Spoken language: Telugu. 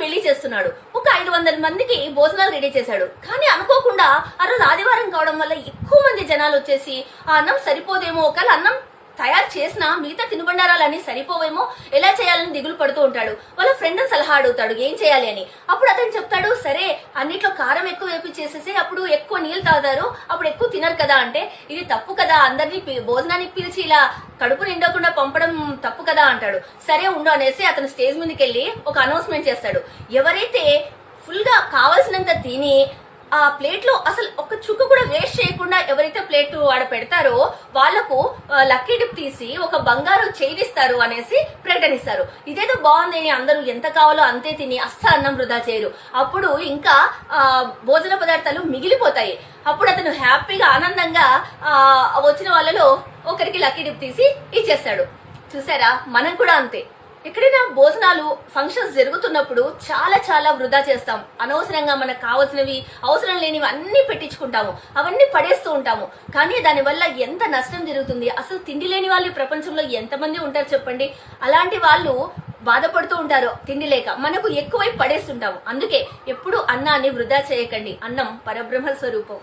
పెళ్లి చేస్తున్నాడు. ఒక 500 మందికి భోజనాలు రెడీ చేశాడు. కానీ అనుకోకుండా ఆ రోజు ఆదివారం కావడం వల్ల ఎక్కువ మంది జనాలు వచ్చేసి ఆ అన్నం సరిపోదేమో, ఒకవేళ అన్నం తయారు చేసినా మిగతా తినుబండారాలన్నీ సరిపోవేమో, ఎలా చేయాలని దిగులు పడుతూ ఉంటాడు. వాళ్ళ ఫ్రెండ్ సలహా అడుగుతాడు ఏం చేయాలి అని. అప్పుడు అతను చెప్తాడు, సరే అన్నిట్లో కారం ఎక్కువ వేపి చేసేసి అప్పుడు ఎక్కువ నీళ్ళు తాగుతారు, అప్పుడు ఎక్కువ తినరు కదా. అంటే ఇది తప్పు కదా, అందరినీ భోజనానికి పిలిచి ఇలా కడుపు నిండకుండా పంపడం తప్పు కదా అంటాడు. సరే ఉండు అనేసి అతను స్టేజ్ మీదకి వెళ్ళి ఒక అనౌన్స్మెంట్ చేస్తాడు. ఎవరైతే ఫుల్ గా కావాల్సినంత తిని ఆ ప్లేట్ లో అసలు ఒక చుక్క కూడా వేస్ట్ చేయకుండా ఎవరైతే ప్లేట్ ఆడ పెడతారో వాళ్లకు లక్కీ డిప్ తీసి ఒక బంగారు చేయిస్తారు అనేసి ప్రకటనిస్తారు. ఇదేదో బాగుంది అని అందరూ ఎంత కావాలో అంతే తిని అస్సలు అన్నం వృధా చేయరు. అప్పుడు ఇంకా భోజన పదార్థాలు మిగిలిపోతాయి. అప్పుడు అతను హ్యాపీగా ఆనందంగా వచ్చిన వాళ్ళలో ఒకరికి లక్కీ డిప్ తీసి ఇచ్చేస్తాడు. చూసారా, మనం కూడా అంతే. ఎక్కడైనా భోజనాలు ఫంక్షన్స్ జరుగుతున్నప్పుడు చాలా చాలా వృధా చేస్తాం. అనవసరంగా మనకు కావాల్సినవి అవసరం లేనివి అన్ని పెట్టించుకుంటాము, అవన్నీ పడేస్తూ ఉంటాము. కానీ దానివల్ల ఎంత నష్టం జరుగుతుంది. అసలు తిండి లేని వాళ్ళు ప్రపంచంలో ఎంతమంది ఉంటారు చెప్పండి. అలాంటి వాళ్ళు బాధపడుతూ ఉంటారు తిండి లేక, మనకు ఎక్కువై పడేస్తుంటాము. అందుకే ఎప్పుడు అన్నాన్ని వృధా చేయకండి. అన్నం పరబ్రహ్మ స్వరూపం.